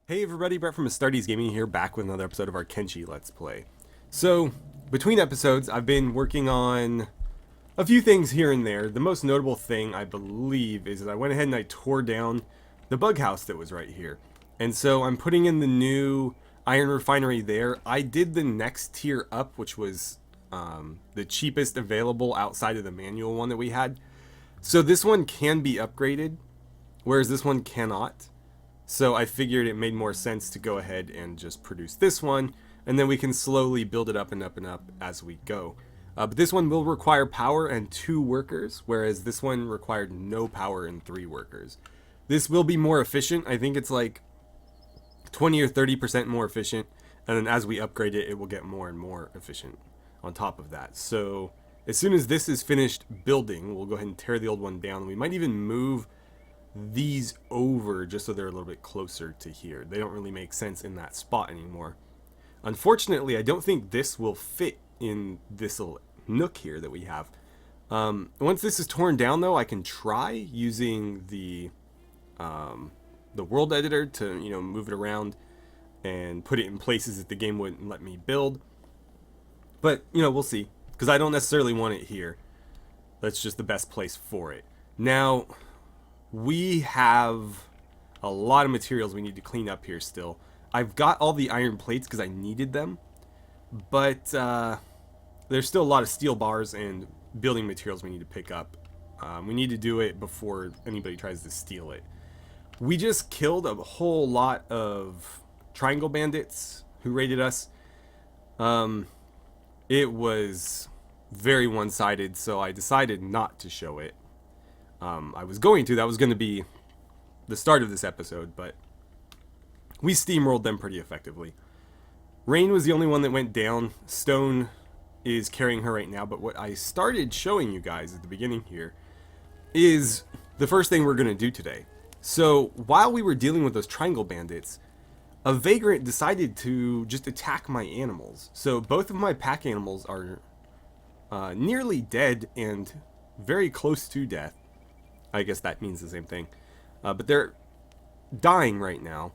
Hey everybody, Brett from AstartesGaming here, back with another episode of our Kenshi Let's Play. So, between episodes, I've been working on a few things here and there. The most notable thing, I believe, is that I went ahead and I tore down the bug house that was right here. And so I'm putting in the new iron refinery there. I did the next tier up, which was the cheapest available outside of the manual one that we had. So this one can be upgraded, whereas this one cannot. So I figured it made more sense to go ahead and just produce this one, and then we can slowly build it up and up and up as we go. But this one will require power and 2 workers, whereas this one required no power and 3 workers. This will be more efficient. I think it's like 20 or 30% more efficient, and then as we upgrade it, it will get more and more efficient on top of that. So as soon as this is finished building, we'll go ahead and tear the old one down. We might even move these over just so they're a little bit closer to here. They don't really make sense in that spot anymore. Unfortunately, I don't think this will fit in this little nook here that we have. Once this is torn down, though, I can try using the world editor to, move it around and put it in places that the game wouldn't let me build. But, we'll see, because I don't necessarily want it here. That's just the best place for it. Now, we have a lot of materials we need to clean up here still. I've got all the iron plates because I needed them, but there's still a lot of steel bars and building materials we need to pick up. We need to do it before anybody tries to steal it. We just killed a whole lot of triangle bandits who raided us. It was very one-sided, so I decided not to show it. I was going to. That was going to be the start of this episode, but we steamrolled them pretty effectively. Rain was the only one that went down. Stone is carrying her right now, but what I started showing you guys at the beginning here is the first thing we're going to do today. So while we were dealing with those triangle bandits, a vagrant decided to just attack my animals. So both of my pack animals are nearly dead and very close to death. I guess that means the same thing. But they're dying right now.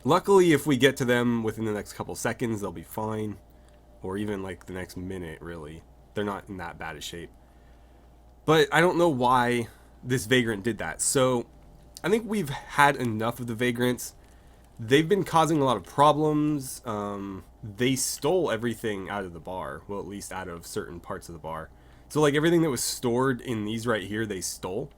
Luckily, if we get to them within the next couple seconds, they'll be fine. Or even like the next minute, really. They're not in that bad a shape. But I don't know why this vagrant did that. So I think we've had enough of the vagrants. They've been causing a lot of problems. They stole everything out of the bar. Well, at least out of certain parts of the bar. So, like, everything that was stored in these right here, they stole.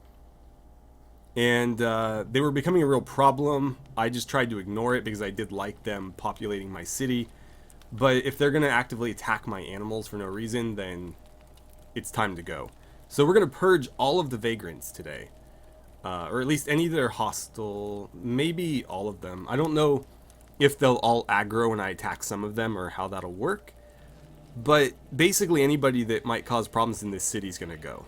And they were becoming a real problem. I just tried to ignore it because I did like them populating my city. But if they're going to actively attack my animals for no reason, then it's time to go. So we're going to purge all of the vagrants today. Or at least any that are hostile. Maybe all of them. I don't know if they'll all aggro when I attack some of them or how that'll work. But basically anybody that might cause problems in this city is going to go.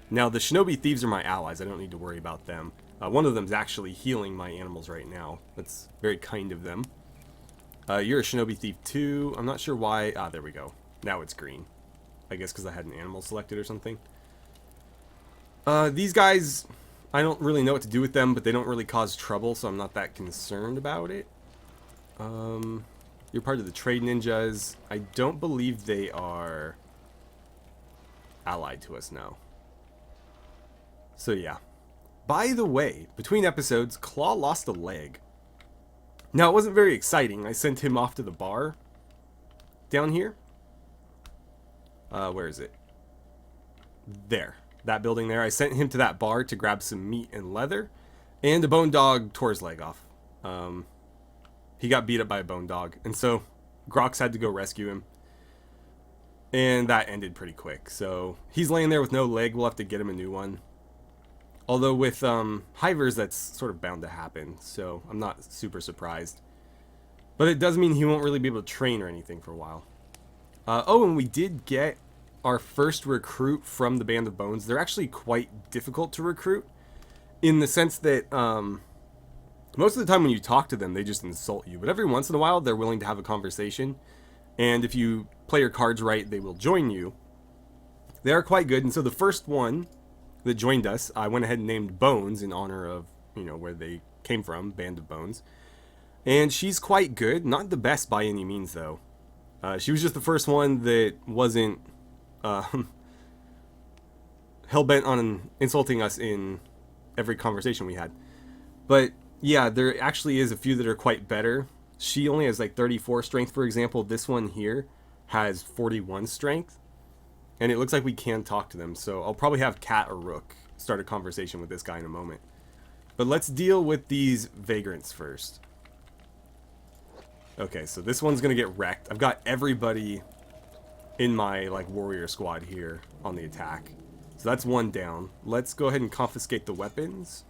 Now the shinobi thieves are my allies. I don't need to worry about them. One of them is actually healing my animals right now. That's very kind of them. You're a shinobi thief too. I'm not sure why. Ah, there we go. Now it's green. I guess because I had an animal selected or something. These guys, I don't really know what to do with them, but they don't really cause trouble, so I'm not that concerned about it. You're part of the trade ninjas. I don't believe they are allied to us now. So yeah. By the way, between episodes, Claw lost a leg. Now, it wasn't very exciting. I sent him off to the bar down here. Where is it? There. That building there. I sent him to that bar to grab some meat and leather. And a bone dog tore his leg off. He got beat up by a bone dog. And so Grox had to go rescue him. And that ended pretty quick. So he's laying there with no leg. We'll have to get him a new one. Although with Hivers, that's sort of bound to happen. So I'm not super surprised. But it does mean he won't really be able to train or anything for a while. Oh, and we did get our first recruit from the Band of Bones. They're actually quite difficult to recruit. In the sense that most of the time when you talk to them, they just insult you. But every once in a while, they're willing to have a conversation. And if you play your cards right, they will join you. They are quite good. And so the first one that joined us, I went ahead and named Bones in honor of, where they came from, Band of Bones. And she's quite good. Not the best by any means, though. She was just the first one that wasn't hell-bent on insulting us in every conversation we had. But yeah, there actually is a few that are quite better. She only has like 34 strength, for example. This one here has 41 strength. And it looks like we can talk to them. So I'll probably have Cat or Rook start a conversation with this guy in a moment. But let's deal with these Vagrants first. Okay, so this one's going to get wrecked. I've got everybody in my like warrior squad here on the attack. So that's one down. Let's go ahead and confiscate the weapons.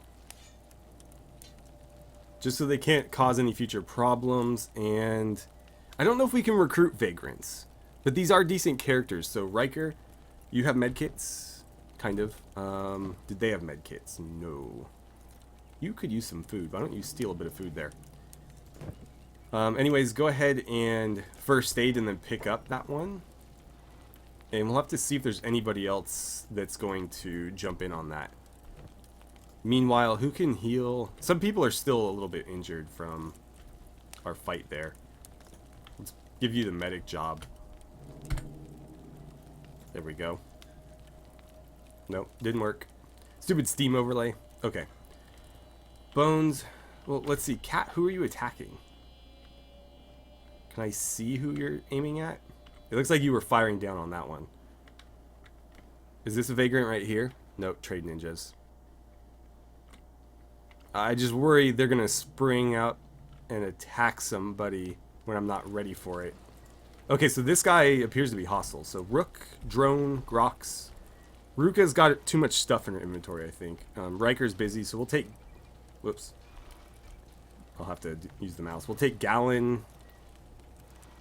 Just so they can't cause any future problems. And I don't know if we can recruit Vagrants. But these are decent characters. So Riker, you have medkits? Kind of. Did they have medkits? No. You could use some food. Why don't you steal a bit of food there? Anyways, go ahead and first aid and then pick up that one. And we'll have to see if there's anybody else that's going to jump in on that. Meanwhile, who can heal? Some people are still a little bit injured from our fight there. Let's give you the medic job. There we go. Nope, didn't work. Stupid Steam overlay. Okay. Bones. Well, let's see. Cat, who are you attacking? Can I see who you're aiming at? It looks like you were firing down on that one. Is this a Vagrant right here? Nope, trade ninjas. I just worry they're going to spring out and attack somebody when I'm not ready for it. Okay, so this guy appears to be hostile. So Rook, Drone, Grox. Ruka's got too much stuff in her inventory, I think. Riker's busy, so we'll take... Whoops. I'll have to use the mouse. We'll take Gallon.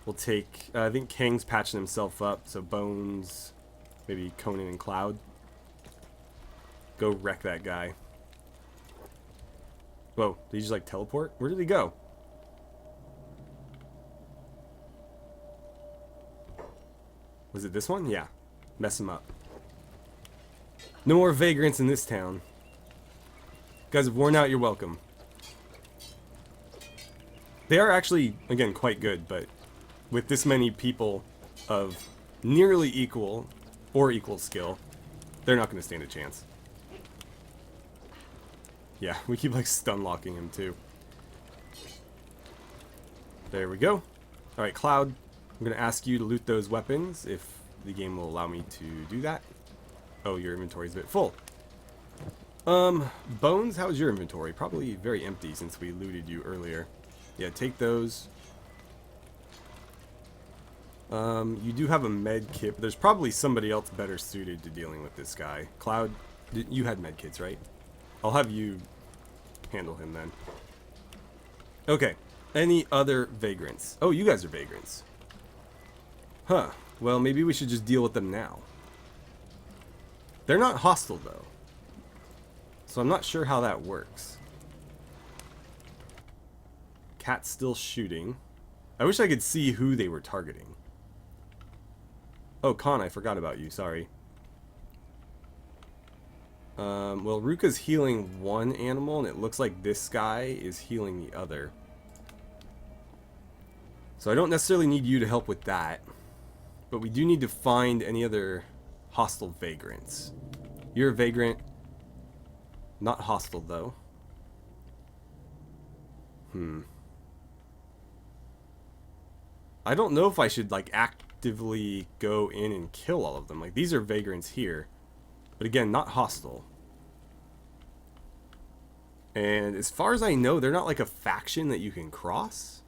We'll take... I think Kang's patching himself up, so Bones, maybe Conan and Cloud. Go wreck that guy. Whoa, did he just like teleport? Where did he go? Was it this one? Yeah. Mess him up. No more Vagrants in this town. You guys have worn out your welcome. They are actually, again, quite good, but with this many people of nearly equal or equal skill, they're not going to stand a chance. Yeah, we keep like stun locking him too. There we go. Alright, Cloud, I'm going to ask you to loot those weapons if the game will allow me to do that. Oh, your inventory's a bit full. Bones, how's your inventory? Probably very empty since we looted you earlier. Yeah, take those. You do have a med kit, but there's probably somebody else better suited to dealing with this guy. Cloud, you had med kits, right? I'll have you handle him then. Okay, any other Vagrants? Oh, you guys are Vagrants. Huh, well maybe we should just deal with them now. They're not hostile though, so I'm not sure how that works. Cat's still shooting. I wish I could see who they were targeting. Oh, Khan, I forgot about you, sorry. Well, Ruka's healing one animal, and it looks like this guy is healing the other. So I don't necessarily need you to help with that. But we do need to find any other hostile Vagrants. You're a Vagrant. Not hostile, though. I don't know if I should, like, actively go in and kill all of them. Like, these are Vagrants here. But again, not hostile. And as far as I know, they're not like a faction that you can cross.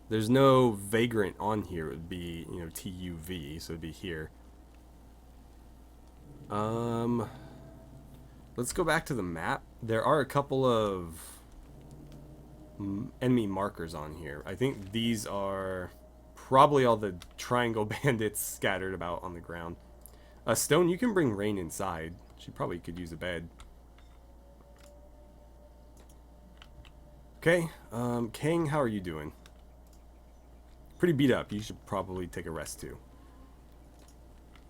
There's no Vagrant on here. It would be, you know, TUV, so it'd be here. Let's go back to the map. There are a couple of enemy markers on here. I think these are probably all the triangle bandits scattered about on the ground. Stone, you can bring Rain inside. She probably could use a bed. Okay, Kang, how are you doing? Pretty beat up. You should probably take a rest too.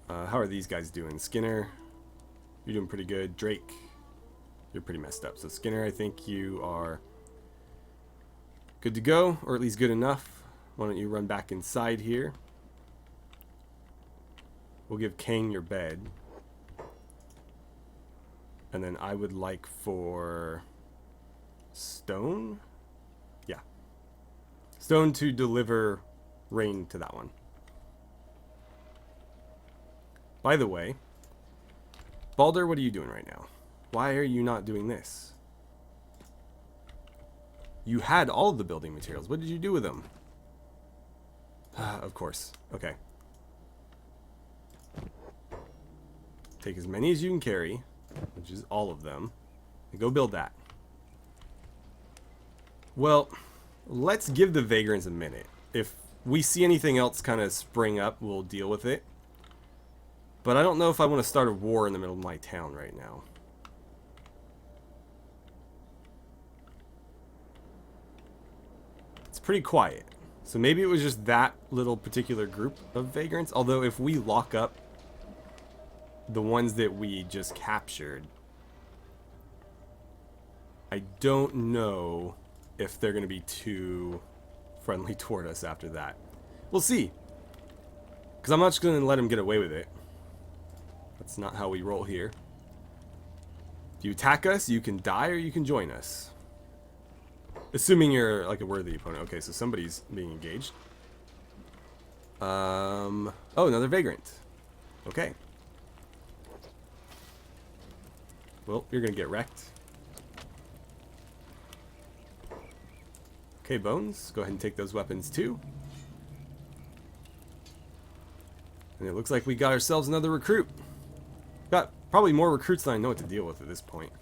How are these guys doing? Skinner, you're doing pretty good. Drake, you're pretty messed up. So Skinner, I think you are good to go, or at least good enough. Why don't you run back inside here? We'll give Kang your bed. And then I would like for Stone? Yeah. Stone to deliver rain to that one. By the way, Balder, what are you doing right now? Why are you not doing this? You had all of the building materials. What did you do with them? Of course. Okay. Take as many as you can carry, which is all of them, and go build that. Well, let's give the Vagrants a minute. If we see anything else kind of spring up, we'll deal with it. But I don't know if I want to start a war in the middle of my town right now. It's pretty quiet. So maybe it was just that little particular group of Vagrants. Although if we lock up the ones that we just captured, I don't know if they're going to be too friendly toward us after that. We'll see. Because I'm not just going to let them get away with it. That's not how we roll here. If you attack us, you can die or you can join us. Assuming you're like a worthy opponent. Okay, so somebody's being engaged. Oh, another Vagrant. Okay. Well, you're gonna get wrecked. Okay, Bones, go ahead and take those weapons too. And it looks like we got ourselves another recruit. Got probably more recruits than I know what to deal with at this point.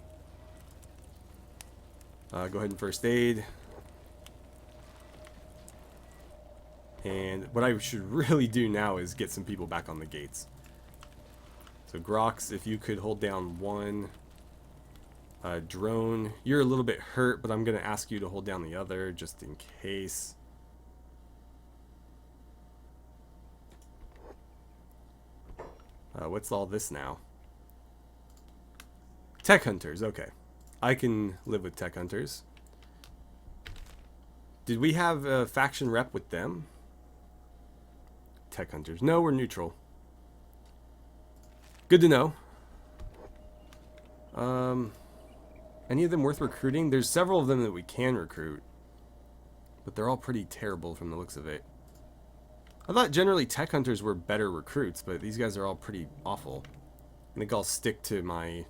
Go ahead and first aid. And what I should really do now is get some people back on the gates. So Grox, if you could hold down one. Drone, you're a little bit hurt, but I'm going to ask you to hold down the other just in case. What's all this now? Tech Hunters, okay. I can live with Tech Hunters. Did we have a faction rep with them? Tech Hunters. No, we're neutral. Good to know. Any of them worth recruiting? There's several of them that we can recruit. But they're all pretty terrible from the looks of it. I thought generally Tech Hunters were better recruits, but these guys are all pretty awful. I think I'll stick to my...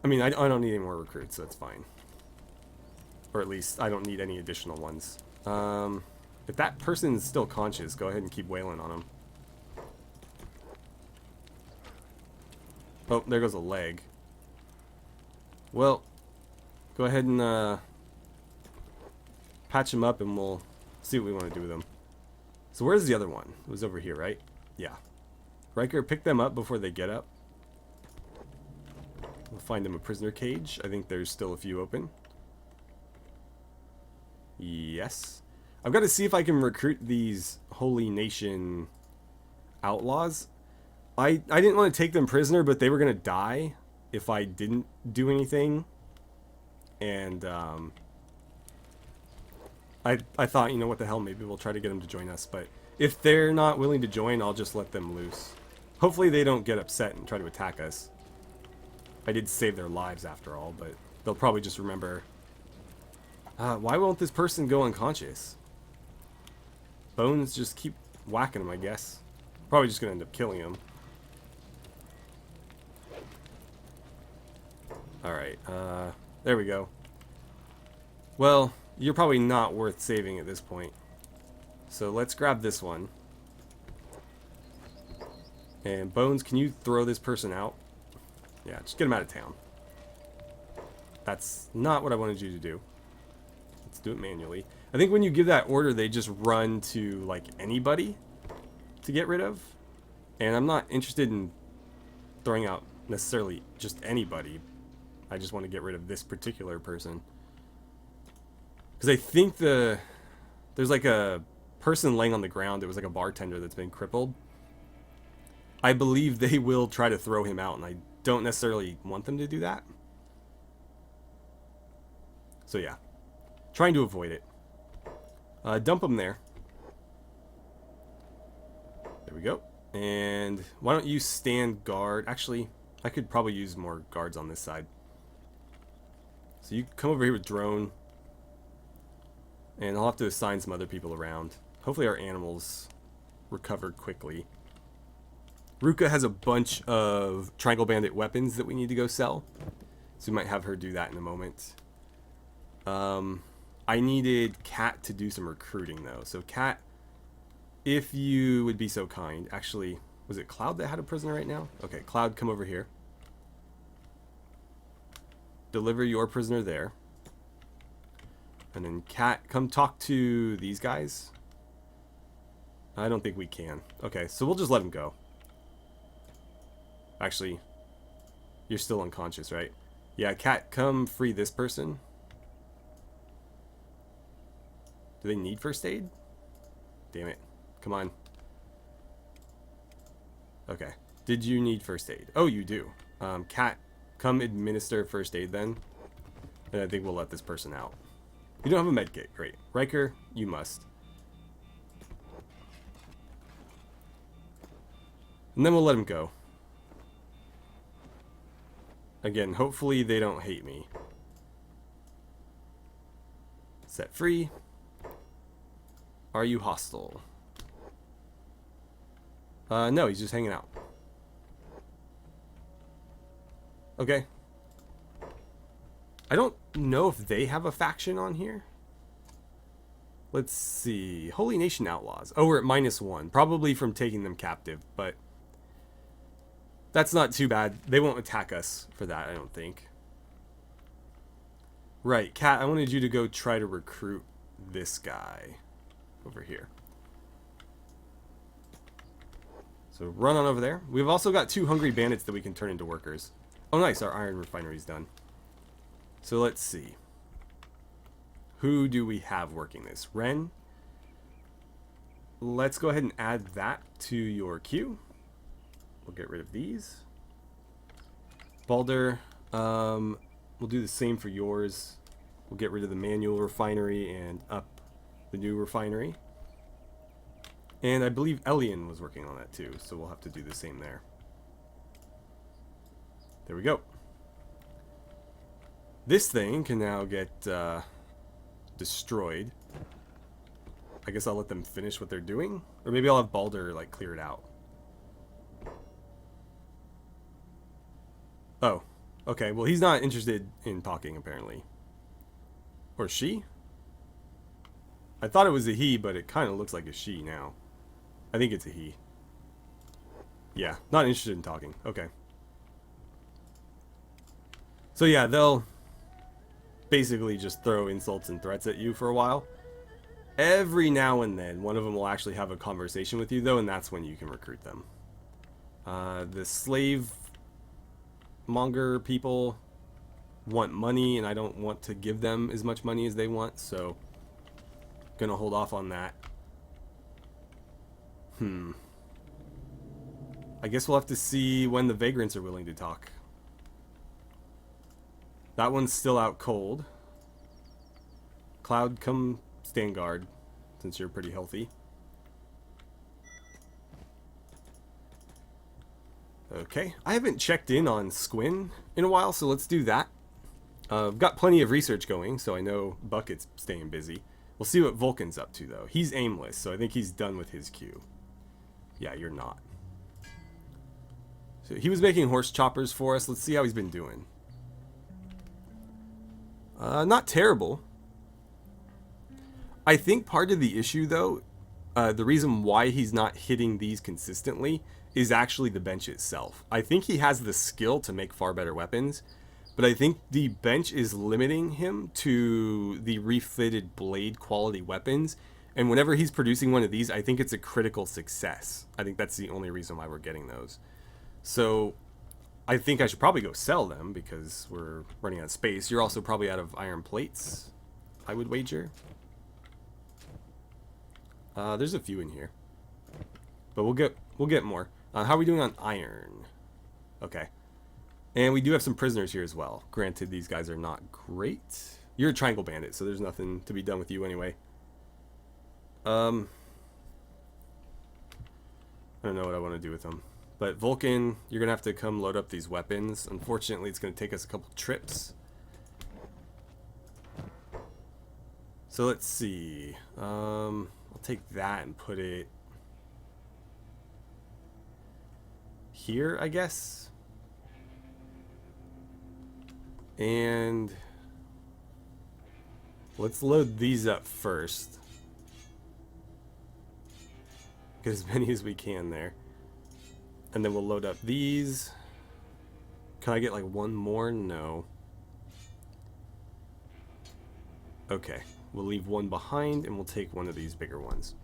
I mean, I don't need any more recruits, so that's fine. Or at least, I don't need any additional ones. If that person's still conscious, go ahead and keep wailing on him. Oh, there goes a leg. Well, go ahead and patch him up and we'll see what we want to do with him. So where's the other one? It was over here, right? Yeah. Riker, pick them up before they get up. We'll find them a prisoner cage. I think there's still a few open. Yes. I've got to see if I can recruit these Holy Nation outlaws. I didn't want to take them prisoner, but they were going to die if I didn't do anything. And I thought, you know what the hell, maybe we'll try to get them to join us. But if they're not willing to join, I'll just let them loose. Hopefully they don't get upset and try to attack us. I did save their lives after all, but they'll probably just remember... why won't this person go unconscious? Bones, just keep whacking him, I guess. Probably just going to end up killing him. Alright, there we go. Well, you're probably not worth saving at this point. So let's grab this one. And Bones, can you throw this person out? Yeah, just get him out of town. That's not what I wanted you to do. Let's do it manually. I think when you give that order, they just run to, like, anybody to get rid of. And I'm not interested in throwing out necessarily just anybody. I just want to get rid of this particular person. Because I think there's like a person laying on the ground. It was like a bartender that's been crippled. I believe they will try to throw him out, and I don't necessarily want them to do that. So yeah, trying to avoid it. Dump them there. There we go. And why don't you stand guard? Actually, I could probably use more guards on this side. So you come over here with drone. And I'll have to assign some other people around. Hopefully our animals recover quickly. Ruka has a bunch of Triangle Bandit weapons that we need to go sell. So we might have her do that in a moment. I needed Kat to do some recruiting though. So Kat, if you would be so kind. Actually, was it Cloud that had a prisoner right now? Okay, Cloud, come over here. Deliver your prisoner there. And then Kat, come talk to these guys. I don't think we can. Okay, so we'll just let him go. Actually, you're still unconscious, right? Yeah, Kat, come free this person. Do they need first aid? Damn it. Come on. Okay. Did you need first aid? Oh, you do. Kat, come administer first aid then. And I think we'll let this person out. You don't have a med kit. Great. Riker, you must. And then we'll let him go. Again, hopefully they don't hate me. Set free. Are you hostile? No, he's just hanging out. Okay. I don't know if they have a faction on here. Let's see. Holy Nation Outlaws. Oh, we're at -1. Probably from taking them captive, but that's not too bad. They won't attack us for that, I don't think. Right, Kat, I wanted you to go try to recruit this guy over here. So run on over there. We've also got 2 hungry bandits that we can turn into workers. Oh nice, our iron refinery's done. So let's see. Who do we have working this? Ren. Let's go ahead and add that to your queue. We'll get rid of these. Balder, we'll do the same for yours. We'll get rid of the manual refinery and up the new refinery. And I believe Elian was working on that too, so we'll have to do the same there. There we go. This thing can now get destroyed. I guess I'll let them finish what they're doing. Or maybe I'll have Balder like clear it out. Oh, okay. Well, he's not interested in talking apparently. Or she? I thought it was a he, but it kind of looks like a she now. I think it's a he. Yeah, not interested in talking. Okay. So yeah, they'll basically just throw insults and threats at you for a while. Every now and then, one of them will actually have a conversation with you, though, and that's when you can recruit them. The slave monger people want money, and I don't want to give them as much money as they want, so gonna hold off on that. I guess we'll have to see when the Vagrants are willing to talk. That one's still out cold. Cloud, come stand guard, since you're pretty healthy. Okay, I haven't checked in on Squin in a while, so let's do that. I've got plenty of research going, so I know Bucket's staying busy. We'll see what Vulcan's up to, though. He's aimless, so I think he's done with his queue. Yeah, you're not. So he was making horse choppers for us. Let's see how he's been doing. Not terrible. I think part of the issue, though, the reason why he's not hitting these consistently is actually the bench itself. I think he has the skill to make far better weapons, but I think the bench is limiting him to the refitted blade quality weapons, and whenever he's producing one of these, I think it's a critical success. I think that's the only reason why we're getting those. So I think I should probably go sell them because we're running out of space. You're also probably out of iron plates, I would wager. There's a few in here, but we'll get more. How are we doing on iron? Okay. And we do have some prisoners here as well. Granted, these guys are not great. You're a triangle bandit, so there's nothing to be done with you anyway. I don't know what I want to do with them. But Vulcan, you're going to have to come load up these weapons. Unfortunately, it's going to take us a couple trips. So let's see. I'll take that and put it here, I guess. And let's load these up first. Get as many as we can there. And then we'll load up these. Can I get like one more? No. Okay. We'll leave one behind and we'll take one of these bigger ones.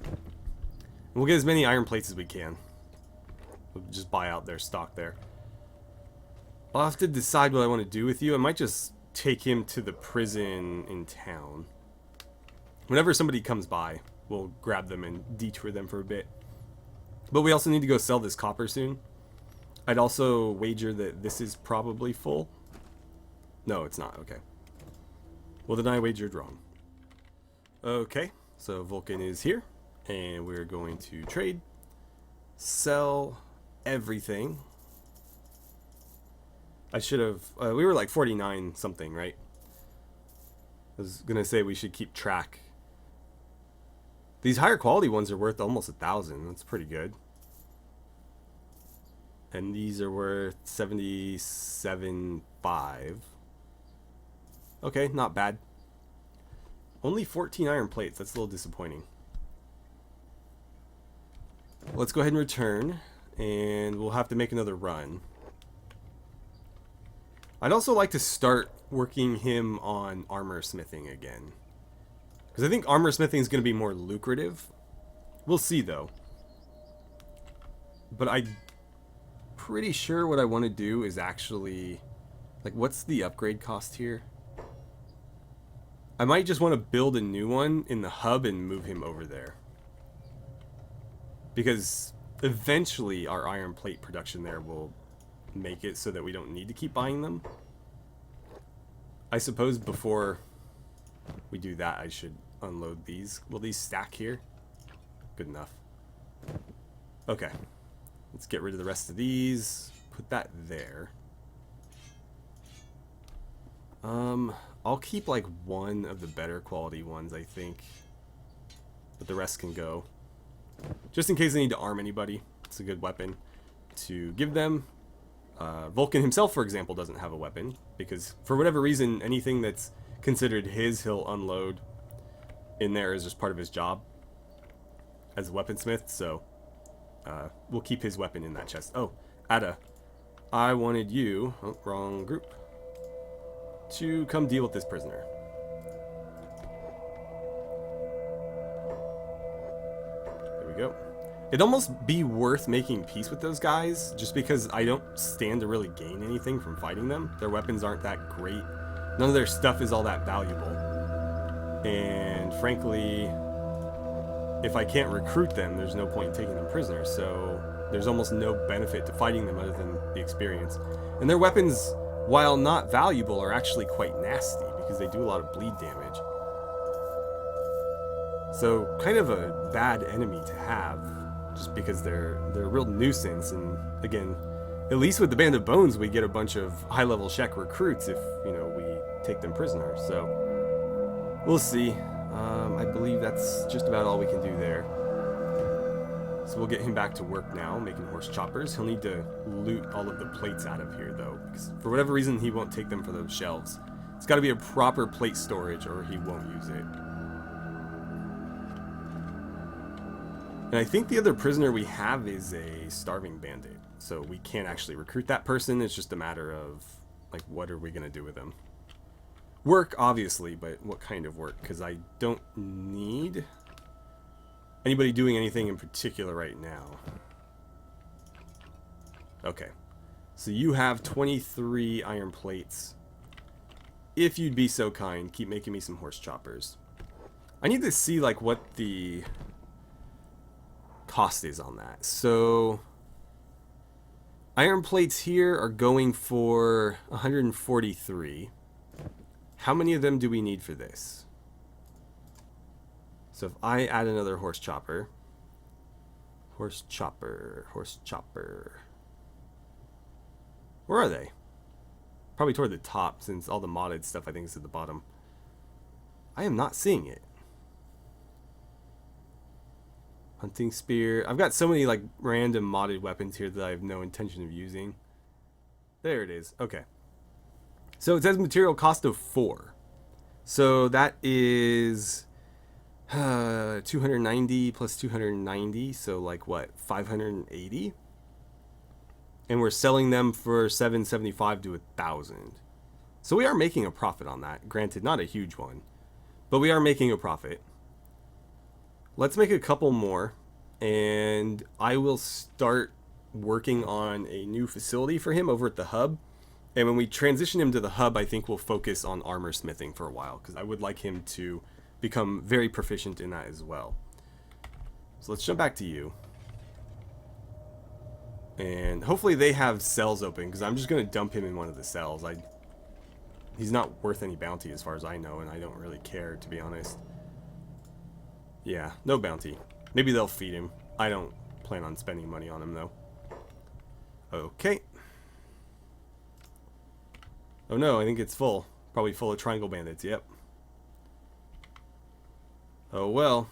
And we'll get as many iron plates as we can. We'll just buy out their stock there. I'll have to decide what I want to do with you. I might just take him to the prison in town. Whenever somebody comes by, we'll grab them and detour them for a bit. But we also need to go sell this copper soon. I'd also wager that this is probably full. No, it's not. Okay. Well, then I wagered wrong. Okay, so Vulcan is here. And we're going to trade. Sell everything. I should have... we were like 49 something, right? I was going to say we should keep track. These higher quality ones are worth almost 1,000. That's pretty good. And these are worth 77.5. Okay, not bad. Only 14 iron plates. That's a little disappointing. Let's go ahead and return. And we'll have to make another run. I'd also like to start working him on armor smithing again. Because I think armor smithing is going to be more lucrative. We'll see, though. But I'm pretty sure what I want to do is actually... Like, what's the upgrade cost here? I might just want to build a new one in the hub and move him over there. Because eventually our iron plate production there will make it so that we don't need to keep buying them. I suppose before we do that, I should unload these. Will these stack here? Good enough. Okay. Let's get rid of the rest of these. Put that there. I'll keep like one of the better quality ones, I think. But the rest can go. Just in case I need to arm anybody. It's a good weapon to give them. Vulcan himself, for example, doesn't have a weapon. Because for whatever reason, anything that's considered his, he'll unload in there as just part of his job as a weaponsmith. So we'll keep his weapon in that chest. Oh, Ada, I wanted you, oh, wrong group, to come deal with this prisoner. There we go. It'd almost be worth making peace with those guys, just because I don't stand to really gain anything from fighting them. Their weapons aren't that great. None of their stuff is all that valuable. And frankly, if I can't recruit them, there's no point in taking them prisoners. So there's almost no benefit to fighting them other than the experience. And their weapons, while not valuable, are actually quite nasty because they do a lot of bleed damage. So kind of a bad enemy to have, just because they're a real nuisance. And again, at least with the Band of Bones, we get a bunch of high-level Shek recruits if, you know, we take them prisoners. So we'll see. I believe that's just about all we can do there. So we'll get him back to work now, making horse choppers. He'll need to loot all of the plates out of here, though, because for whatever reason, he won't take them for those shelves. It's got to be a proper plate storage, or he won't use it. And I think the other prisoner we have is a starving bandit, so we can't actually recruit that person. It's just a matter of, like, what are we going to do with him? Work, obviously, but what kind of work? Because I don't need anybody doing anything in particular right now. Okay. So you have 23 iron plates. If you'd be so kind, keep making me some horse choppers. I need to see, like, what the cost is on that. So Iron plates here are going for 143. How many of them do we need for this? So if I add another horse chopper. Horse chopper. Horse chopper. Where are they? Probably toward the top, since all the modded stuff I think is at the bottom. I am not seeing it. Hunting spear. I've got so many like random modded weapons here that I have no intention of using. There it is. Okay. So it says material cost of 4. So that is 290 plus 290. So like what? 580? And we're selling them for 775 to 1,000. So we are making a profit on that. Granted, not a huge one. But we are making a profit. Let's make a couple more, and I will start working on a new facility for him over at the hub. And when we transition him to the hub, I think we'll focus on armor smithing for a while, because I would like him to become very proficient in that as well. So let's jump back to you. And hopefully they have cells open, because I'm just going to dump him in one of the cells. He's not worth any bounty as far as I know, and I don't really care, to be honest. Yeah, no bounty. Maybe they'll feed him. I don't plan on spending money on him, though. Okay. Oh no, I think it's full. Probably full of triangle bandits, yep. Oh well.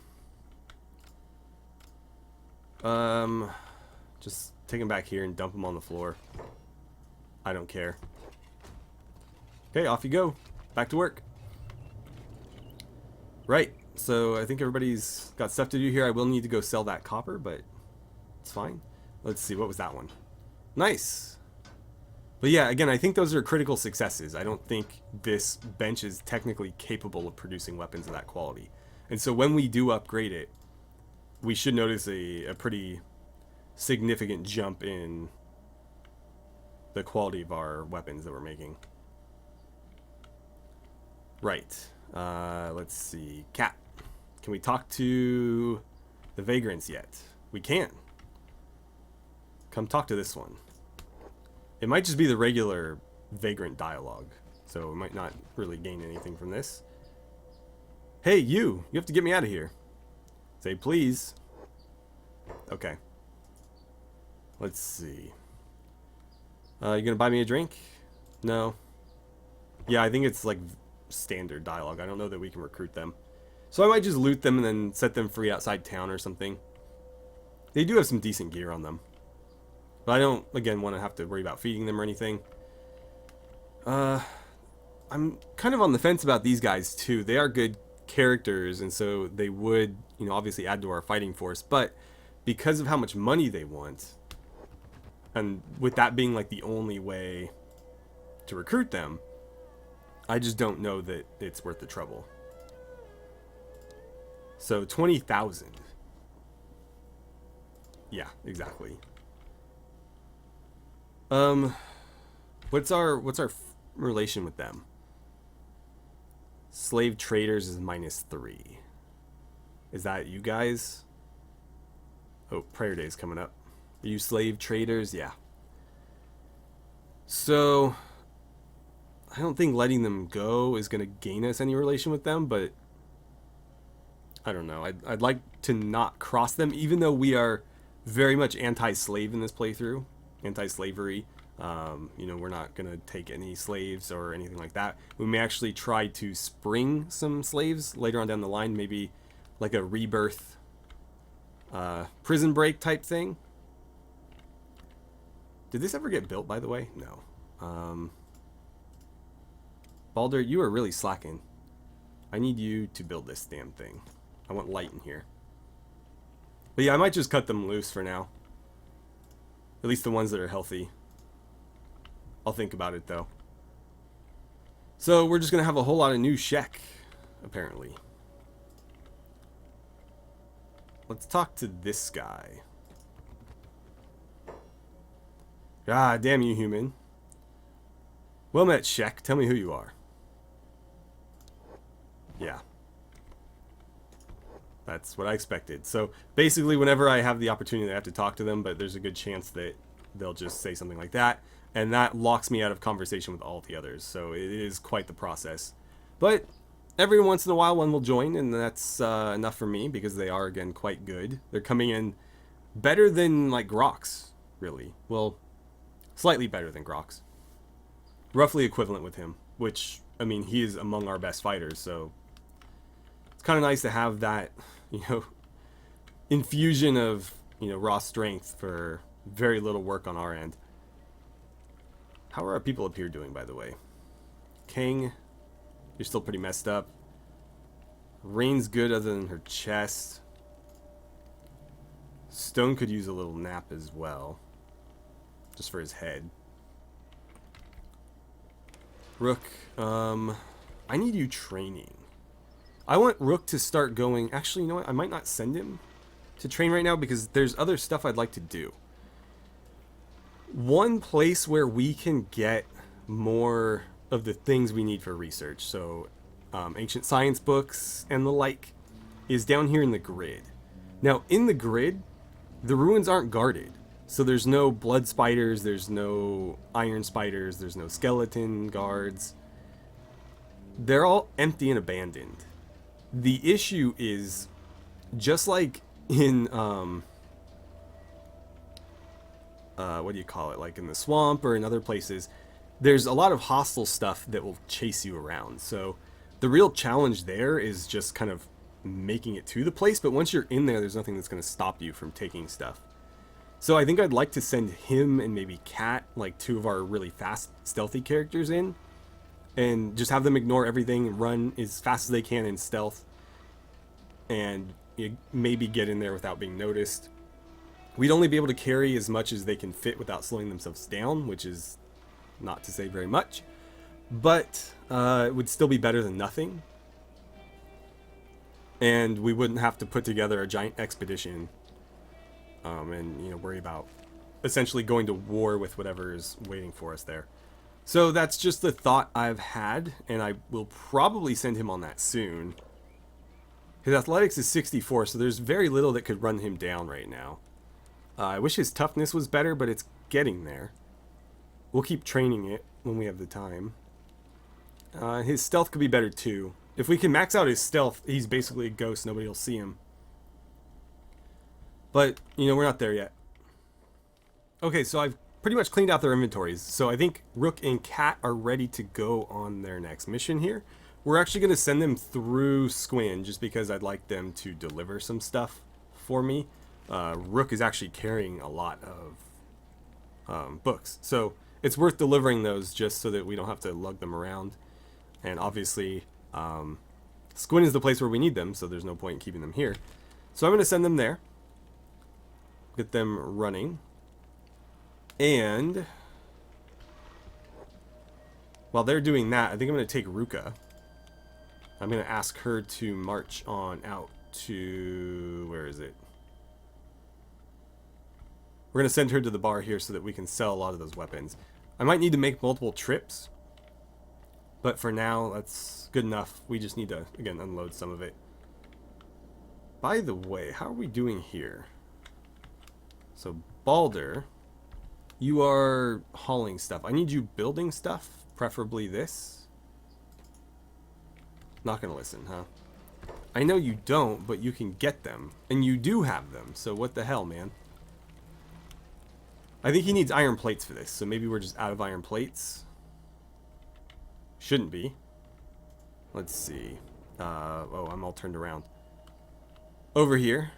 Just take him back here and dump him on the floor. I don't care. Okay, off you go. Back to work. Right. So I think everybody's got stuff to do here. I will need to go sell that copper, but it's fine. Let's see, what was that one? Nice. But yeah, again, I think those are critical successes. I don't think this bench is technically capable of producing weapons of that quality. And so when we do upgrade it, we should notice a pretty significant jump in the quality of our weapons that we're making. Right. Let's see. Cat. Can we talk to the Vagrants yet? We can. Come talk to this one. It might just be the regular Vagrant dialogue, so we might not really gain anything from this. Hey, you have to get me out of here. Say please. Okay. Let's see. You gonna buy me a drink? No. Yeah, I think it's like standard dialogue. I don't know that we can recruit them. So I might just loot them and then set them free outside town or something. They do have some decent gear on them. But I don't, again, want to have to worry about feeding them or anything. I'm kind of on the fence about these guys too. They are good characters, and so they would, you know, obviously add to our fighting force. But because of how much money they want, and with that being like the only way to recruit them, I just don't know that it's worth the trouble. So 20,000. Yeah, exactly. What's our relation with them? Slave traders is -3. Is that you guys? Oh, prayer day is coming up. Are you slave traders? Yeah. So I don't think letting them go is going to gain us any relation with them, but I don't know. I'd like to not cross them, even though we are very much anti-slave in this playthrough. Anti-slavery. You know, we're not going to take any slaves or anything like that. We may actually try to spring some slaves later on down the line. Maybe like a rebirth prison break type thing. Did this ever get built, by the way? No. Balder, you are really slacking. I need you to build this damn thing. I want light in here. But yeah, I might just cut them loose for now. At least the ones that are healthy. I'll think about it, though. So we're just going to have a whole lot of new Shek, apparently. Let's talk to this guy. Ah, damn you, human. Well met, Shek. Tell me who you are. Yeah. That's what I expected. So basically, whenever I have the opportunity, I have to talk to them, but there's a good chance that they'll just say something like that, and that locks me out of conversation with all the others. So it is quite the process. But every once in a while one will join, and that's enough for me, because they are, again, quite good. They're coming in better than, like, Grox, really. Well, slightly better than Grox. Roughly equivalent with him, which, I mean, he is among our best fighters, so it's kind of nice to have that, infusion of, raw strength for very little work on our end. How are our people up here doing, by the way? King, you're still pretty messed up. Rain's good other than her chest. Stone could use a little nap as well, just for his head. Rook, I need you training. I want Rook to start going. Actually, you know what? I might not send him to train right now, because there's other stuff I'd like to do. One place where we can get more of the things we need for research, so ancient science books and the like, is down here in the grid. Now, in the grid, the ruins aren't guarded. So there's no blood spiders, there's no iron spiders, there's no skeleton guards. They're all empty and abandoned. The issue is, just like in, what do you call it? Like in the swamp or in other places, there's a lot of hostile stuff that will chase you around. So the real challenge there is just kind of making it to the place, but once you're in there, there's nothing that's going to stop you from taking stuff. So I think I'd like to send him and maybe Cat, like two of our really fast, stealthy characters in, and just have them ignore everything and run as fast as they can in stealth, and maybe get in there without being noticed. We'd only be able to carry as much as they can fit without slowing themselves down, which is not to say very much, but it would still be better than nothing. And we wouldn't have to put together a giant expedition and worry about essentially going to war with whatever is waiting for us there. So that's just the thought I've had, and I will probably send him on that soon. His athletics is 64, so there's very little that could run him down right now. I wish his toughness was better, but it's getting there. We'll keep training it when we have the time. His stealth could be better too. If we can max out his stealth, he's basically a ghost. Nobody will see him. But, we're not there yet. Okay, so I've pretty much cleaned out their inventories. So I think Rook and Cat are ready to go on their next mission here. We're actually going to send them through Squin, just because I'd like them to deliver some stuff for me. Rook is actually carrying a lot of books. So it's worth delivering those just so that we don't have to lug them around. And obviously, Squin is the place where we need them, so there's no point in keeping them here. So I'm going to send them there. Get them running. And while they're doing that, I think I'm going to take Ruka. I'm going to ask her to march on out to... where is it? We're going to send her to the bar here so that we can sell a lot of those weapons. I might need to make multiple trips, but for now, that's good enough. We just need to, again, unload some of it. By the way, how are we doing here? So, Balder, you are hauling stuff. I need you building stuff, preferably this. Not going to listen, huh? I know you don't, but you can get them. And you do have them, so what the hell, man? I think he needs iron plates for this, so maybe we're just out of iron plates. Shouldn't be. Let's see. Oh, I'm all turned around. Over here.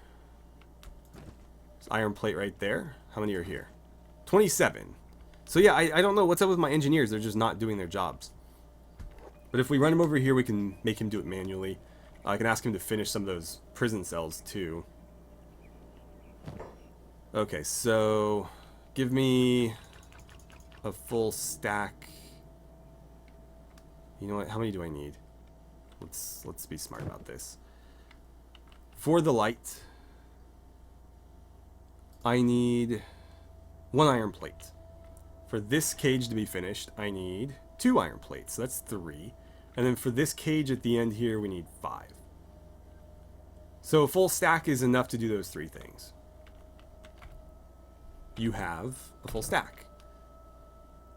There's iron plate right there. How many are here? 27. So yeah, I don't know what's up with my engineers. They're just not doing their jobs. But if we run him over here, we can make him do it manually. I can ask him to finish some of those prison cells too. Okay, so give me a full stack. You know what? How many do I need? Let's be smart about this. For the light, I need 1 iron plate. For this cage to be finished, I need 2 iron plates. So that's 3. And then for this cage at the end here, we need 5. So a full stack is enough to do those 3 things. you have a full stack.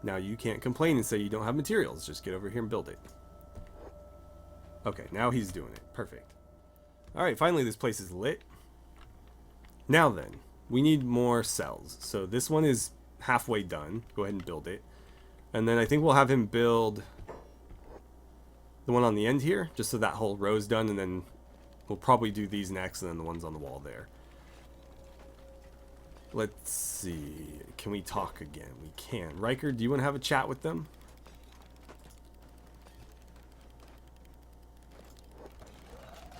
Now you can't complain and say you don't have materials. Just get over here and build it. Okay, now he's doing it. Perfect. Alright, finally this place is lit. Now then, we need more cells. So this one is halfway done. Go ahead and build it. And then I think we'll have him build the one on the end here, just so that whole row's done, and then we'll probably do these next, and then the ones on the wall there. Let's see. Can we talk again? We can. Riker, do you want to have a chat with them?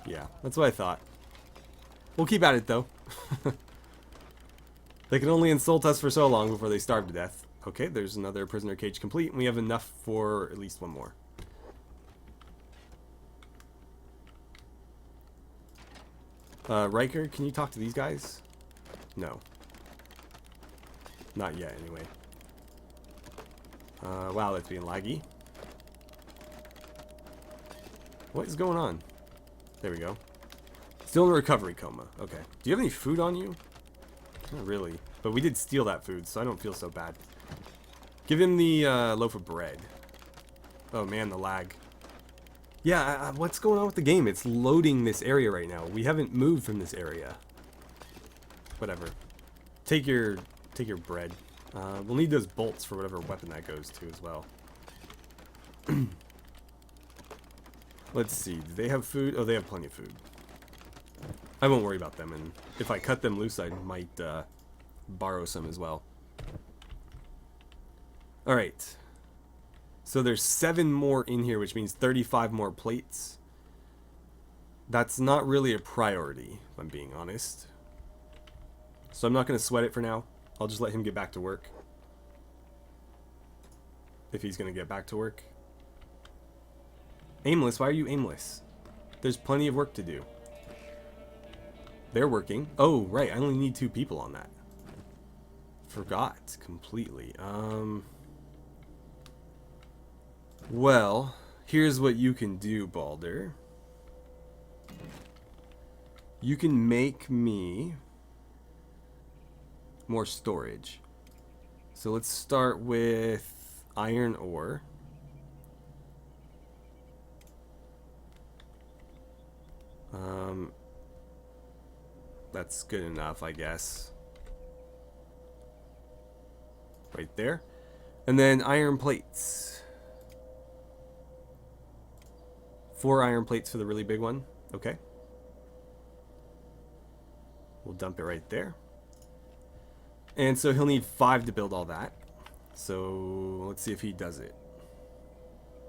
Yeah, that's what I thought. We'll keep at it, though. They can only insult us for so long before they starve to death. Okay, there's another prisoner cage complete, and we have enough for at least one more. Riker, can you talk to these guys? No. Not yet, anyway. Wow, that's being laggy. What is going on? There we go. Still in a recovery coma. Okay. Do you have any food on you? Not really. But we did steal that food, so I don't feel so bad. Give him the loaf of bread. Oh man, the lag. Yeah, what's going on with the game? It's loading this area right now. We haven't moved from this area. Whatever. Take your bread. We'll need those bolts for whatever weapon that goes to as well. Let's see. Do they have food? Oh, they have plenty of food. I won't worry about them, and if I cut them loose, I might borrow some as well. Alright. So there's 7 more in here, which means 35 more plates. That's not really a priority, if I'm being honest. So I'm not going to sweat it for now. I'll just let him get back to work. If he's going to get back to work. Aimless? Why are you aimless? There's plenty of work to do. They're working. Oh, right. I only need 2 people on that. Forgot completely. Well, here's what you can do, Balder. You can make me more storage. So let's start with iron ore. That's good enough, I guess. Right there. And then iron plates. 4 iron plates for the really big one. Okay. We'll dump it right there. And so he'll need 5 to build all that. So let's see if he does it.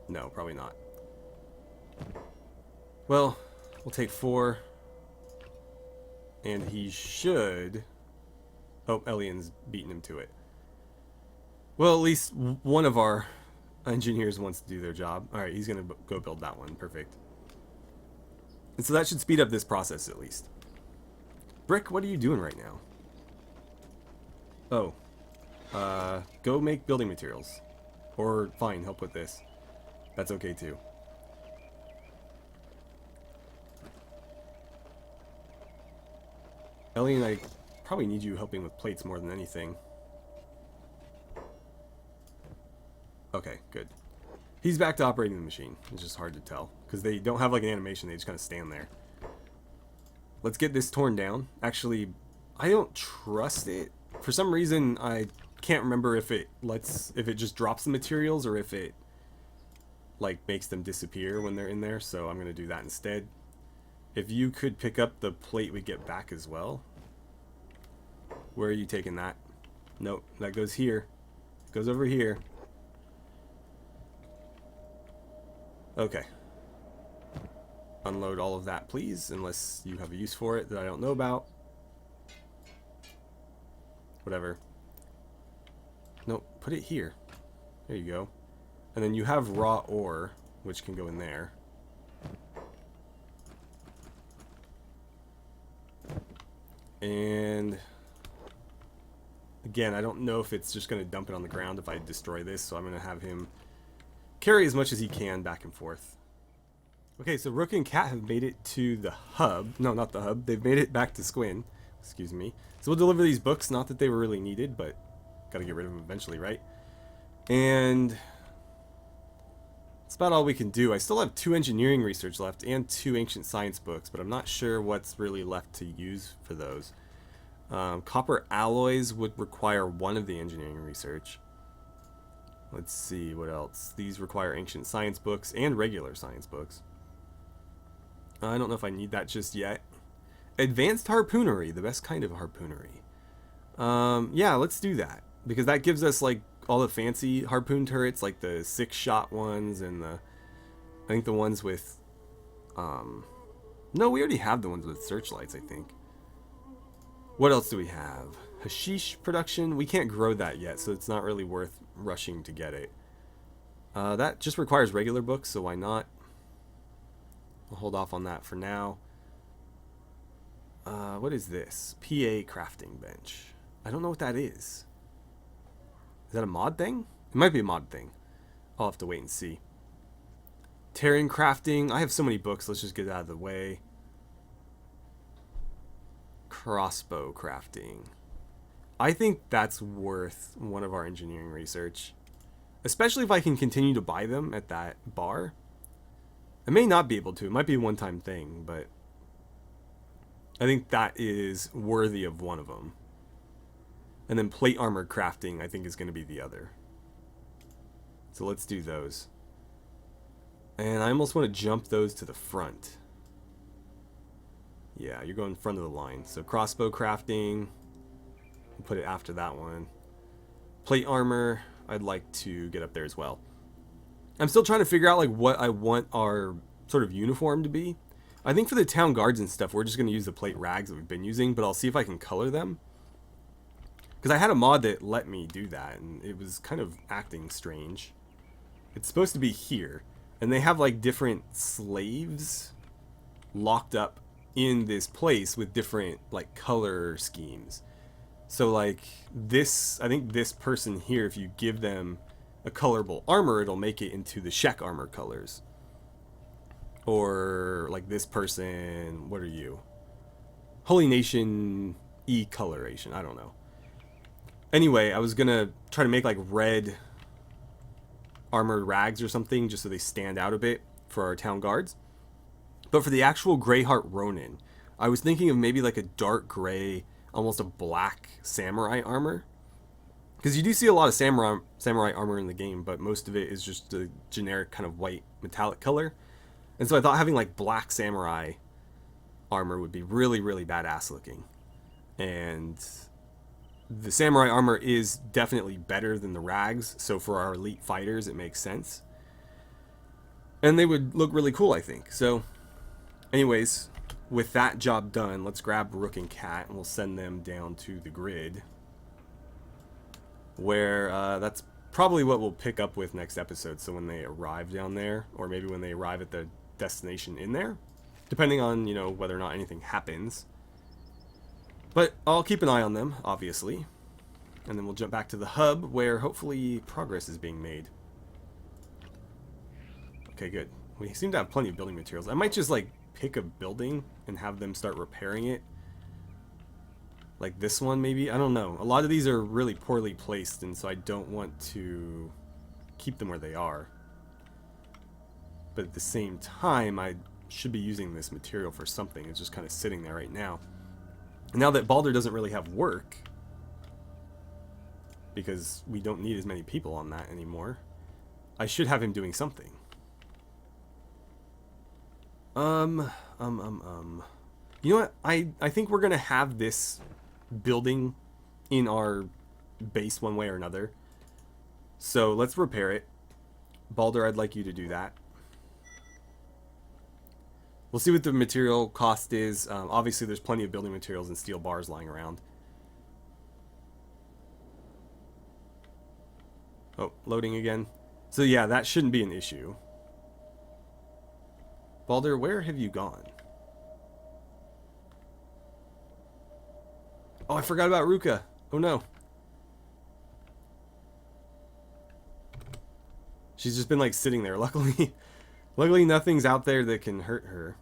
No, probably not. Well, we'll take 4. And he should... Oh, Elian's beating him to it. Well, at least one of our engineers wants to do their job. Alright, he's going to go build that one. Perfect. And so that should speed up this process at least. Brick, what are you doing right now? Oh. Go make building materials. Or, fine, help with this. That's okay too. Elian, I probably need you helping with plates more than anything. Okay, good. He's back to operating the machine. It's just hard to tell. Because they don't have like an animation, they just kind of stand there. Let's get this torn down. Actually, I don't trust it. For some reason, I can't remember if it just drops the materials or if it like makes them disappear when they're in there. So I'm going to do that instead. If you could pick up the plate we get back as well. Where are you taking that? Nope, that goes here. Goes over here. Okay. Unload all of that, please, unless you have a use for it that I don't know about. Whatever. Nope, put it here. There you go. And then you have raw ore, which can go in there. And again, I don't know if it's just going to dump it on the ground if I destroy this, so I'm going to have him carry as much as he can back and forth. Okay, so Rook and Cat have made it to the hub. No, not the hub. They've made it back to Squin. Excuse me. So we'll deliver these books. Not that they were really needed, but gotta get rid of them eventually, right? And that's about all we can do. I still have 2 engineering research left and 2 ancient science books, but I'm not sure what's really left to use for those. Copper alloys would require 1 of the engineering research. Let's see, what else? These require ancient science books and regular science books. I don't know if I need that just yet. Advanced harpoonery, the best kind of harpoonery. Yeah, let's do that. Because that gives us, like, all the fancy harpoon turrets, like the 6-shot ones and the... I think the ones with... No, we already have the ones with searchlights, I think. What else do we have? Hashish production. We can't grow that yet, so it's not really worth rushing to get it. That just requires regular books, so why not? I'll hold off on that for now. What is this? PA crafting bench. I don't know what that is. Is that a mod thing? It might be a mod thing. I'll have to wait and see. Terran crafting. I have so many books. Let's just get it out of the way. Crossbow crafting. I think that's worth 1 of our engineering research. Especially if I can continue to buy them at that bar. I may not be able to. It might be a one-time thing, but I think that is worthy of 1 of them. And then plate armor crafting, I think, is going to be the other. So let's do those. And I almost want to jump those to the front. Yeah, you're going front of the line. So crossbow crafting, we'll put it after that one. Plate armor, I'd like to get up there as well. I'm still trying to figure out like what I want our sort of uniform to be. I think for the town guards and stuff, we're just going to use the plate rags that we've been using, but I'll see if I can color them. Because I had a mod that let me do that, and it was kind of acting strange. It's supposed to be here, and they have like different slaves locked up in this place with different like color schemes. So like this, I think this person here, if you give them a colorable armor, it'll make it into the Shek armor colors. Or like this person, what are you? Holy Nation E coloration, I don't know. Anyway, I was gonna try to make like red armored rags or something just so they stand out a bit for our town guards. But for the actual Greyheart Ronin, I was thinking of maybe like a dark gray, almost a black samurai armor. Because you do see a lot of samurai armor in the game, but most of it is just a generic kind of white metallic color. And so I thought having like black samurai armor would be really, really badass looking. And the samurai armor is definitely better than the rags, so for our elite fighters it makes sense. And they would look really cool, I think. So anyways, with that job done, let's grab Rook and Cat and we'll send them down to the grid. Where that's probably what we'll pick up with next episode. So when they arrive down there, or maybe when they arrive at the destination in there, depending on, you know, whether or not anything happens. But I'll keep an eye on them, obviously. And then we'll jump back to the hub where hopefully progress is being made. Okay, good. We seem to have plenty of building materials. I might just like pick a building and have them start repairing it. Like this one maybe? I don't know. A lot of these are really poorly placed, and so I don't want to keep them where they are. But at the same time, I should be using this material for something. It's just kind of sitting there right now. Now that Balder doesn't really have work, because we don't need as many people on that anymore, I should have him doing something. You know what? I think we're gonna have this building in our base one way or another. So let's repair it. Balder, I'd like you to do that. We'll see what the material cost is. Obviously, there's plenty of building materials and steel bars lying around. Oh, loading again. So yeah, that shouldn't be an issue. Balder, where have you gone? Oh, I forgot about Ruka. Oh no. She's just been like sitting there. Luckily nothing's out there that can hurt her.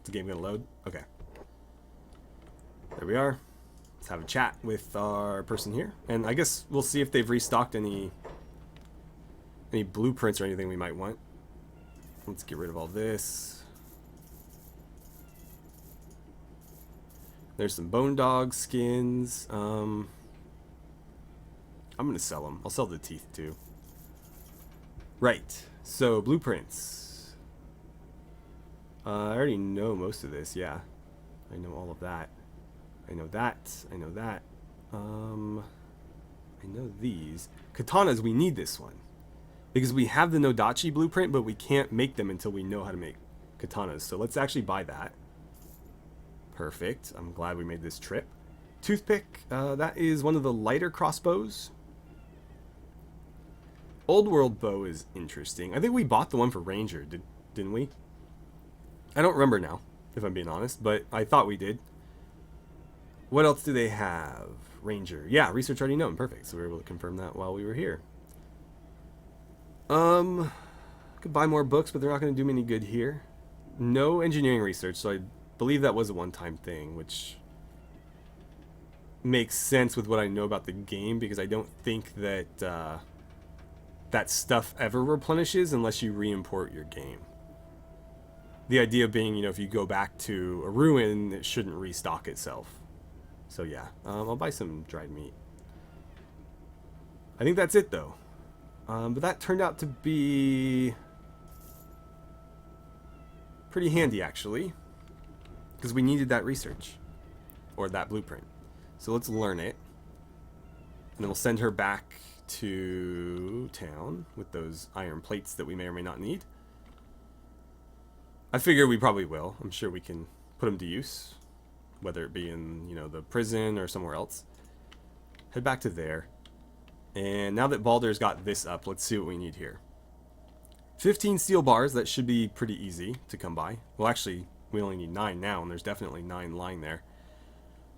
the game gonna load? Okay. There we are. Let's have a chat with our person here. And I guess we'll see if they've restocked any blueprints or anything we might want. Let's get rid of all this. There's some bone dog skins. I'm gonna sell them. I'll sell the teeth too. Right. So blueprints. I already know most of this. Yeah, I know all of that. I know that. I know that. I know these katanas. We need this one because we have the Nodachi blueprint, but we can't make them until we know how to make katanas. So let's actually buy that. Perfect. I'm glad we made this trip. Toothpick. That is one of the lighter crossbows. Old World bow is interesting. I think we bought the one for Ranger, didn't we? I don't remember now, if I'm being honest, but I thought we did. What else do they have? Ranger. Yeah, research already known. Perfect. So we were able to confirm that while we were here. Could buy more books, but they're not going to do me any good here. No engineering research, so I believe that was a one-time thing, which makes sense with what I know about the game, because I don't think that that stuff ever replenishes unless you re-import your game. The idea being, you know, if you go back to a ruin, it shouldn't restock itself. So yeah, I'll buy some dried meat. I think that's it though. But that turned out to be pretty handy actually, because we needed that research or that blueprint. So let's learn it, and then we'll send her back to town with those iron plates that we may or may not need. I figure we probably will. I'm sure we can put them to use, whether it be in, you know, the prison or somewhere else. Head back to there. And now that Balder's got this up, let's see what we need here. 15 steel bars. That should be pretty easy to come by. Well, actually, we only need 9 now, and there's definitely 9 lying there.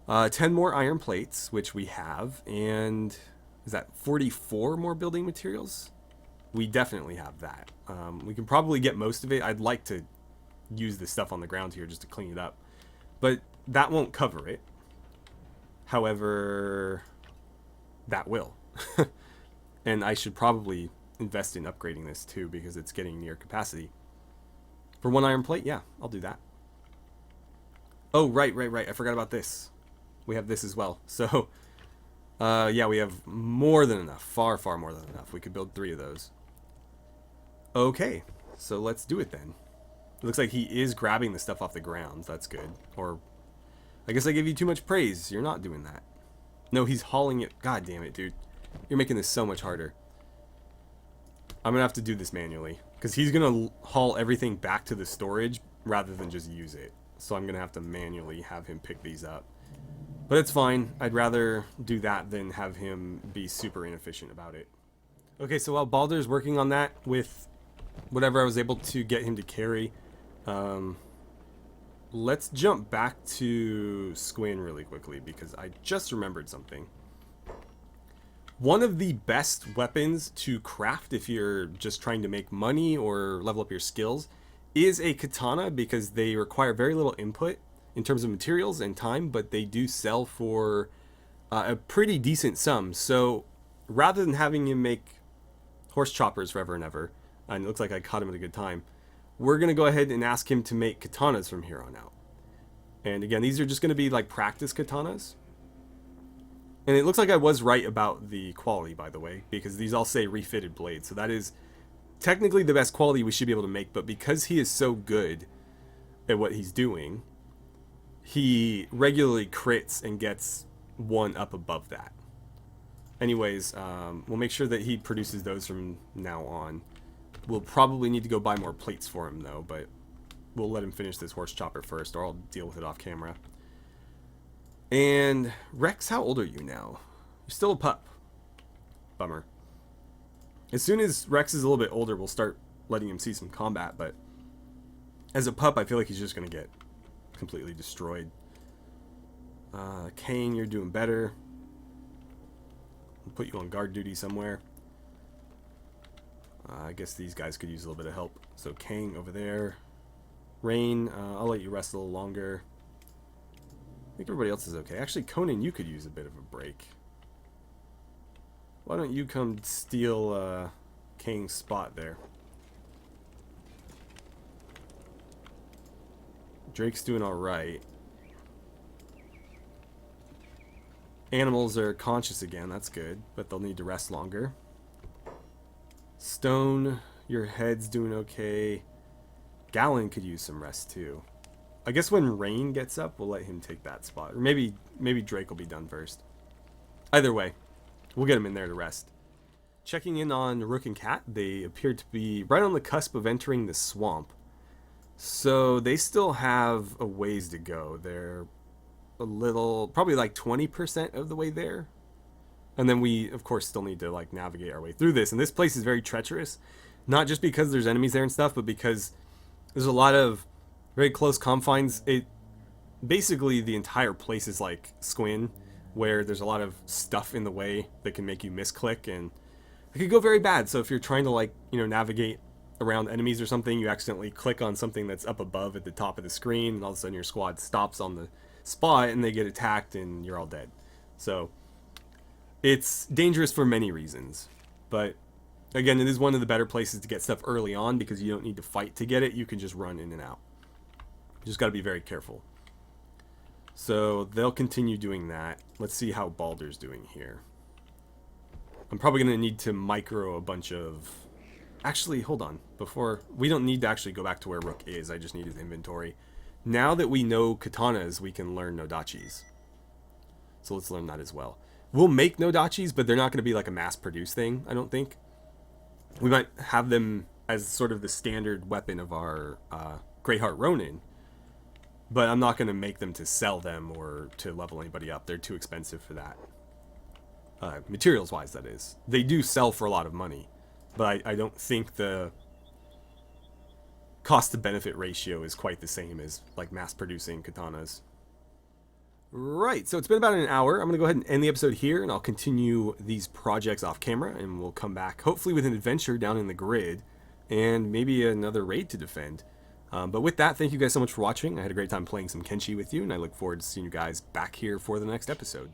10 more iron plates, which we have, and is that 44 more building materials? We definitely have that. We can probably get most of it. I'd like to use the stuff on the ground here just to clean it up, but that won't cover it. However, that will. And I should probably invest in upgrading this too, because it's getting near capacity. For 1 iron plate, yeah, I'll do that. Oh, right. I forgot about this. We have this as well. So, yeah, we have more than enough. Far more than enough. We could build 3 of those. Okay, so let's do it then. It looks like he is grabbing the stuff off the ground. That's good. Or, I guess I gave you too much praise. You're not doing that. No, he's hauling it. God damn it, dude. You're making this so much harder. I'm going to have to do this manually, because he's going to haul everything back to the storage rather than just use it. So I'm going to have to manually have him pick these up. But it's fine. I'd rather do that than have him be super inefficient about it. Okay, so while Balder's working on that with whatever I was able to get him to carry, let's jump back to Squin really quickly, because I just remembered something. One of the best weapons to craft if you're just trying to make money or level up your skills is a katana, because they require very little input in terms of materials and time, but they do sell for a pretty decent sum. So rather than having him make horse choppers forever and ever, and it looks like I caught him at a good time, we're going to go ahead and ask him to make katanas from here on out. And again, these are just going to be like practice katanas. And it looks like I was right about the quality, by the way, because these all say refitted blades. So that is technically the best quality we should be able to make, but because he is so good at what he's doing, he regularly crits and gets 1 up above that. Anyways, we'll make sure that he produces those from now on. We'll probably need to go buy more plates for him, though, but we'll let him finish this horse chopper first, or I'll deal with it off camera. And Rex, how old are you now? You're still a pup. Bummer. As soon as Rex is a little bit older, we'll start letting him see some combat, but as a pup, I feel like he's just going to get completely destroyed. Kane, you're doing better. We'll put you on guard duty somewhere. I guess these guys could use a little bit of help. So Kang over there. Rain, I'll let you rest a little longer. I think everybody else is okay. Actually, Conan, you could use a bit of a break. Why don't you come steal King's spot there? Drake's doing alright. Animals are conscious again, that's good, but they'll need to rest longer. Stone, your head's doing okay. Gallon could use some rest too. I guess when Rain gets up, we'll let him take that spot. Or maybe Drake will be done first. Either way, we'll get him in there to rest. Checking in on Rook and Cat, they appear to be right on the cusp of entering the swamp. So they still have a ways to go. They're a little, probably like 20% of the way there. And then we, of course, still need to like navigate our way through this. And this place is very treacherous. Not just because there's enemies there and stuff, but because there's a lot of very close confines. Basically, the entire place is like Squin, where there's a lot of stuff in the way that can make you misclick, and it could go very bad. So if you're trying to like, navigate around enemies or something, you accidentally click on something that's up above at the top of the screen, and all of a sudden your squad stops on the spot and they get attacked and you're all dead. So it's dangerous for many reasons, but again, it is one of the better places to get stuff early on because you don't need to fight to get it. You can just run in and out. You just got to be very careful. So they'll continue doing that. Let's see how Baldur's doing here. I'm probably going to need to micro a bunch of... Actually, hold on. We don't need to actually go back to where Rook is. I just need his inventory. Now that we know katanas, we can learn nodachis. So let's learn that as well. We'll make nodachis, but they're not going to be like a mass-produced thing, I don't think. We might have them as sort of the standard weapon of our Greyheart Ronin, but I'm not going to make them to sell them or to level anybody up. They're too expensive for that. Materials-wise, that is. They do sell for a lot of money, but I don't think the cost-to-benefit ratio is quite the same as like mass-producing katanas. Right, so it's been about an hour. I'm going to go ahead and end the episode here, and I'll continue these projects off camera, and we'll come back, hopefully with an adventure down in the grid, and maybe another raid to defend. But with that, thank you guys so much for watching. I had a great time playing some Kenshi with you, and I look forward to seeing you guys back here for the next episode.